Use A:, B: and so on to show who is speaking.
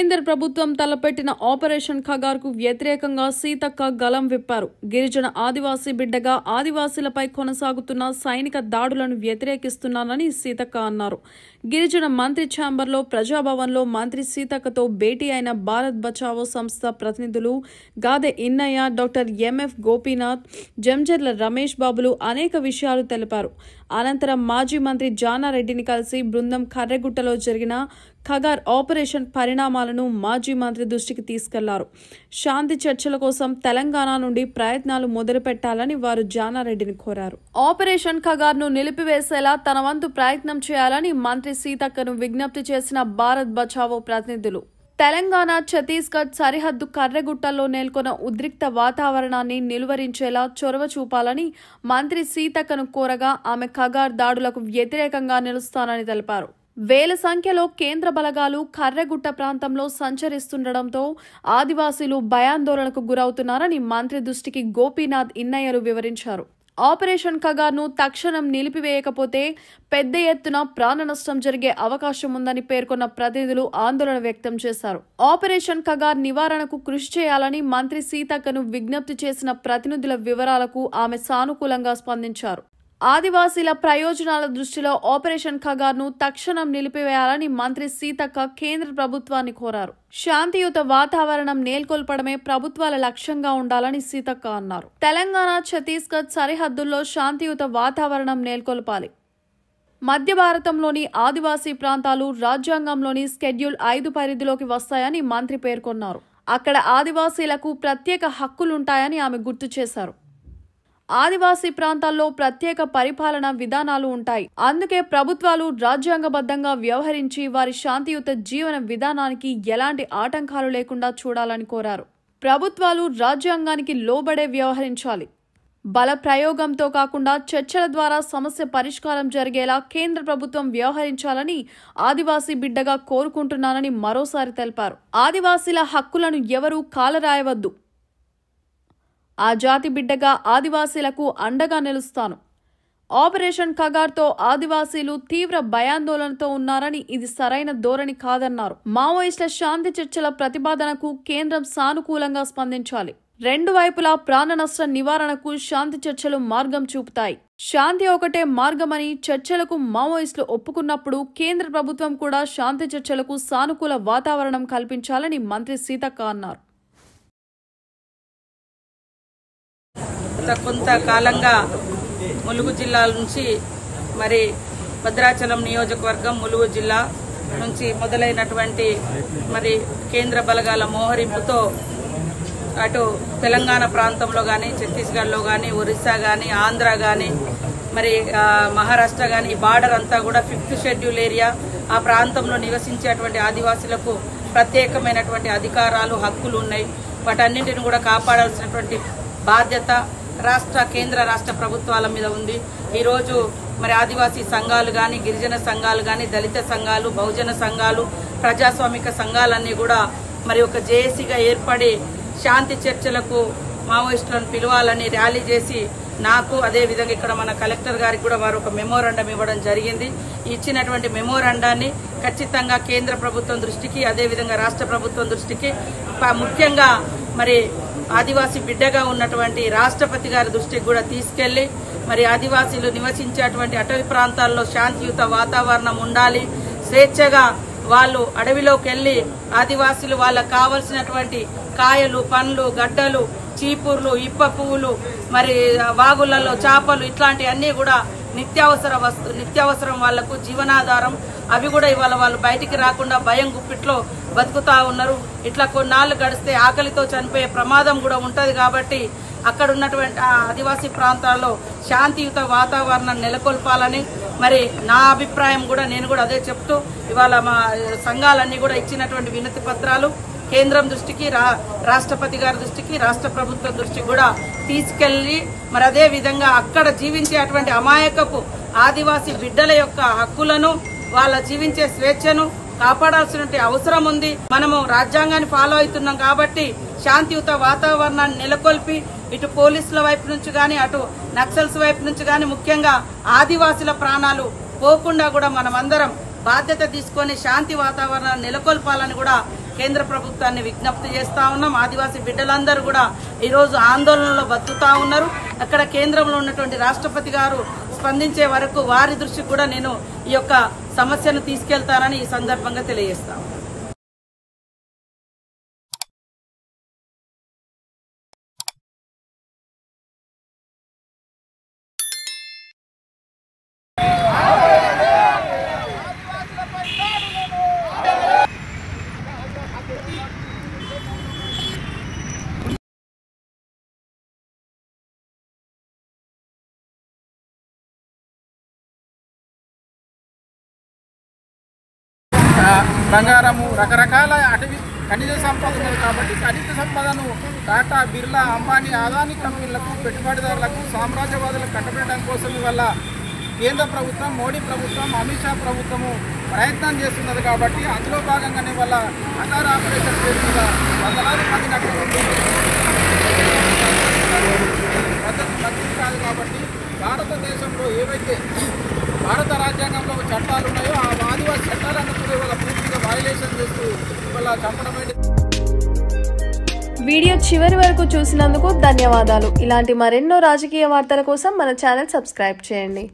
A: కేంద్ర ప్రభుత్వం తలపెట్టిన ఆపరేషన్ ఖగార్కు వ్యతిరేకంగా సీతక్క గలం విప్పారు. గిరిజన ఆదివాసీ బిడ్డగా ఆదివాసీలపై కొనసాగుతున్న సైనిక దాడులను వ్యతిరేకిస్తున్నానని సీతక్క అన్నారు. గిరిజన మంత్రి ఛాంబర్లో ప్రజాభవన్లో మంత్రి సీతక్కతో భేటీ అయిన భారత్ బచావో సంస్థ ప్రతినిధులు గాదె ఇన్నయ్య, డాక్టర్ ఎంఎఫ్ గోపీనాథ్, జంజర్ల రమేష్ బాబులు అనేక విషయాలు తెలిపారు. అనంతరం మాజీ మంత్రి జానారెడ్డిని కలిసి బృందం కర్రెగుట్టలో జరిగిన ఖగార్ ఆపరేషన్ పరిణామాలను మాజీ మంత్రి దృష్టికి తీసుకెళ్లారు. శాంతి చర్చల కోసం తెలంగాణ నుండి ప్రయత్నాలు మొదలుపెట్టాలని వారు జానారెడ్డిని కోరారు. ఆపరేషన్ ఖగార్ను నిలిపివేసేలా తన వంతు ప్రయత్నం చేయాలని మంత్రి సీతక్కను విజ్ఞప్తి చేసిన భారత్ బచావో ప్రతినిధులు తెలంగాణ ఛత్తీస్గఢ్ సరిహద్దు కర్రెగుట్టల్లో నెలకొన్న ఉద్రిక్త వాతావరణాన్ని నిలువరించేలా చొరవ చూపాలని మంత్రి సీతక్కను కోరగా ఆమె ఖగార్ దాడులకు వ్యతిరేకంగా నిలుస్తానని తెలిపారు. వేల సంఖ్యలో కేంద్ర బలగాలు కర్రెగుట్ట ప్రాంతంలో సంచరిస్తుండటంతో ఆదివాసీలు భయాందోళనకు గురవుతున్నారని మంత్రి దృష్టికి గోపీనాథ్ ఇన్నయ్యలు వివరించారు. ఆపరేషన్ ఖగార్ను తక్షణం నిలిపివేయకపోతే పెద్ద ఎత్తున ప్రాణ నష్టం జరిగే అవకాశం ఉందని పేర్కొన్న ప్రతినిధులు ఆందోళన వ్యక్తం చేశారు. ఆపరేషన్ ఖగార్ నివారణకు కృషి చేయాలని మంత్రి సీతక్కను విజ్ఞప్తి చేసిన ప్రతినిధుల వివరాలకు ఆమె సానుకూలంగా స్పందించారు. ఆదివాసీల ప్రయోజనాల దృష్టిలో ఆపరేషన్ ఖగార్ను తక్షణం నిలిపివేయాలని మంత్రి సీతక్క కేంద్ర ప్రభుత్వాన్ని కోరారు. శాంతియుత వాతావరణం నెలకొల్పడమే ప్రభుత్వాల లక్ష్యంగా ఉండాలని సీతక్క అన్నారు. తెలంగాణ ఛత్తీస్గఢ్ సరిహద్దుల్లో శాంతియుత వాతావరణం నెలకొల్పాలి. మధ్య భారతంలోని ఆదివాసీ ప్రాంతాలు రాజ్యాంగంలోని షెడ్యూల్ 5 పరిధిలోకి వస్తాయని మంత్రి పేర్కొన్నారు. అక్కడ ఆదివాసీలకు ప్రత్యేక హక్కులుంటాయని ఆమె గుర్తు చేశారు. ఆదివాసీ ప్రాంతాల్లో ప్రత్యేక పరిపాలన విధానాలు ఉంటాయి. అందుకే ప్రభుత్వాలు రాజ్యాంగబద్ధంగా వ్యవహరించి వారి శాంతియుత జీవన విధానానికి ఎలాంటి ఆటంకాలు లేకుండా చూడాలని కోరారు. ప్రభుత్వాలు రాజ్యాంగానికి లోబడే వ్యవహరించాలి. బల ప్రయోగంతో కాకుండా చర్చల ద్వారా సమస్య పరిష్కారం జరిగేలా కేంద్ర ప్రభుత్వం వ్యవహరించాలని ఆదివాసీ బిడ్డగా కోరుకుంటున్నానని మరోసారి తెలిపారు. ఆదివాసీల హక్కులను ఎవరూ కాలరాయవద్దు. ఆ జాతి బిడ్డగా ఆదివాసీలకు అండగా నిలుస్తాను. ఆపరేషన్ ఖగార్తో ఆదివాసీలు తీవ్ర భయాందోళనతో ఉన్నారని ఇది సరైన ధోరణి కాదన్నారు. మావోయిస్టుల శాంతి చర్చల ప్రతిపాదనకు కేంద్రం సానుకూలంగా స్పందించాలి. రెండు వైపులా ప్రాణ నష్ట నివారణకు శాంతి చర్చలు మార్గం చూపుతాయి. శాంతి ఒకటే మార్గమని చర్చలకు మావోయిస్టులు ఒప్పుకున్నప్పుడు కేంద్ర ప్రభుత్వం కూడా శాంతి చర్చలకు సానుకూల వాతావరణం కల్పించాలని మంత్రి సీతక్క అన్నారు.
B: కొంతకాలంగా ములుగు జిల్లా నుంచి మరి భద్రాచలం నియోజకవర్గం ములుగు జిల్లా నుంచి మొదలైనటువంటి మరి కేంద్ర బలగాల మోహరింపుతో అటు తెలంగాణ ప్రాంతంలో కానీ, ఛత్తీస్గఢ్లో కానీ, ఒరిస్సా కానీ, ఆంధ్ర కానీ, మరి మహారాష్ట్ర కానీ ఈ బార్డర్ అంతా కూడా 5th షెడ్యూల్ ఏరియా ఆ ప్రాంతంలో నివసించేటువంటి ఆదివాసులకు ప్రత్యేకమైనటువంటి అధికారాలు, హక్కులు ఉన్నాయి. వాటన్నింటిని కూడా కాపాడాల్సినటువంటి బాధ్యత కేంద్ర రాష్ట్ర ప్రభుత్వాల మీద ఉంది. ఈరోజు మరి ఆదివాసీ సంఘాలు కానీ, గిరిజన సంఘాలు కానీ, దళిత సంఘాలు, బహుజన సంఘాలు, ప్రజాస్వామిక సంఘాలన్నీ కూడా మరి ఒక జేఏసీగా ఏర్పడి శాంతి చర్చలకు మావోయిస్టులను పిలవాలని ర్యాలీ చేసి నాకు అదేవిధంగా ఇక్కడ మన కలెక్టర్ గారికి కూడా వారు ఒక మెమోరాండం ఇవ్వడం జరిగింది. ఇచ్చినటువంటి మెమోరాండాన్ని ఖచ్చితంగా కేంద్ర ప్రభుత్వం దృష్టికి, అదేవిధంగా రాష్ట్ర ప్రభుత్వం దృష్టికి, ముఖ్యంగా మరి ఆదివాసీ బిడ్డగా ఉన్నటువంటి రాష్ట్రపతి గారి దృష్టికి కూడా తీసుకెళ్లి మరి ఆదివాసీలు నివసించేటువంటి అటవీ ప్రాంతాల్లో శాంతియుత వాతావరణం ఉండాలి. స్వేచ్ఛగా వాళ్ళు అడవిలోకి వెళ్లి ఆదివాసీలు వాళ్ళకు కావలసినటువంటి కాయలు, పండ్లు, గడ్డలు, చీపుర్లు, ఇప్ప పువ్వులు, మరి వాగులలో చేపలు ఇట్లాంటివన్నీ కూడా నిత్యావసరం వాళ్లకు జీవనాధారం. అవి కూడా ఇవాళ వాళ్ళు బయటికి రాకుండా భయం గుప్పిట్లో బతుకుతా ఉన్నారు. ఇట్లా కొన్నాళ్ళు గడిస్తే ఆకలితో చనిపోయే ప్రమాదం కూడా ఉంటది. కాబట్టి అక్కడ ఉన్నటువంటి ఆదివాసీ ప్రాంతాల్లో శాంతియుత వాతావరణం నెలకొల్పాలని మరి నా అభిప్రాయం కూడా నేను కూడా అదే చెప్తూ ఇవాళ మా సంఘాలన్నీ కూడా ఇచ్చినటువంటి వినతి పత్రాలు కేంద్రం దృష్టికి, రాష్ట్రపతి గారి దృష్టికి, రాష్ట్ర ప్రభుత్వం దృష్టికి కూడా తీసుకెళ్లి మరి అదే విధంగా అక్కడ జీవించేటువంటి అమాయకపు ఆదివాసీ బిడ్డల యొక్క హక్కులను, వాళ్ళ జీవించే స్వేచ్ఛను కాపాడాల్సిన అవసరం ఉంది. మనము రాజ్యాంగాన్ని ఫాలో అవుతున్నాం కాబట్టి శాంతియుత వాతావరణాన్ని నెలకొల్పి ఇటు పోలీసుల వైపు నుంచి కానీ, అటు నక్సల్స్ వైపు నుంచి కానీ, ముఖ్యంగా ఆదివాసుల ప్రాణాలు పోకుండా కూడా మనమందరం బాధ్యత తీసుకొని శాంతి వాతావరణాన్ని నెలకొల్పాలని కూడా కేంద్ర ప్రభుత్వాన్ని విజ్ఞప్తి చేస్తా ఉన్నాం. ఆదివాసీ బిడ్డలందరూ కూడా ఈరోజు ఆందోళనలో బతుకుతా ఉన్నారు. అక్కడ కేంద్రంలో ఉన్నటువంటి రాష్ట్రపతి గారు స్పందించే వరకు వారి దృష్టికి కూడా నేను ఈ యొక్క సమస్యను తీసుకెళ్తానని ఈ సందర్భంగా తెలియజేస్తాను.
C: బంగారము రకరకాల అటవీ ఖనిజ సంపద ఉంది కాబట్టి ఖనిజ సంపదను టాటా, బిర్లా, అంబానీ, అదానీ కంపెనీలకు, పెట్టుబడిదారులకు, సామ్రాజ్యవాదులకు కట్టబెట్టడం కోసం ఇవాళ కేంద్ర ప్రభుత్వం, మోడీ ప్రభుత్వం, అమిత్ షా ప్రభుత్వము ప్రయత్నం చేస్తున్నది. కాబట్టి అందులో భాగంగానే వాళ్ళ అటార్ ఆపరేషన్ పేరు మీద వందలాది మంది నక్కలు పద్ధతి మంచిది కాదు. కాబట్టి భారతదేశంలో ఏవైతే భారత రాజ్యాంగంలో చట్టాలు ఉన్నాయో ఆ ఆదివాసీ చట్టాలను కూడా ఇవాళ పూర్తిగా వైలేషన్ చేస్తూ ఇవాళ చంపడం.
D: వీడియో చివరి వరకు చూసినందుకు ధన్యవాదాలు. ఇలాంటి మరెన్నో రాజకీయ వార్తల కోసం మన ఛానల్ సబ్స్క్రైబ్ చేయండి.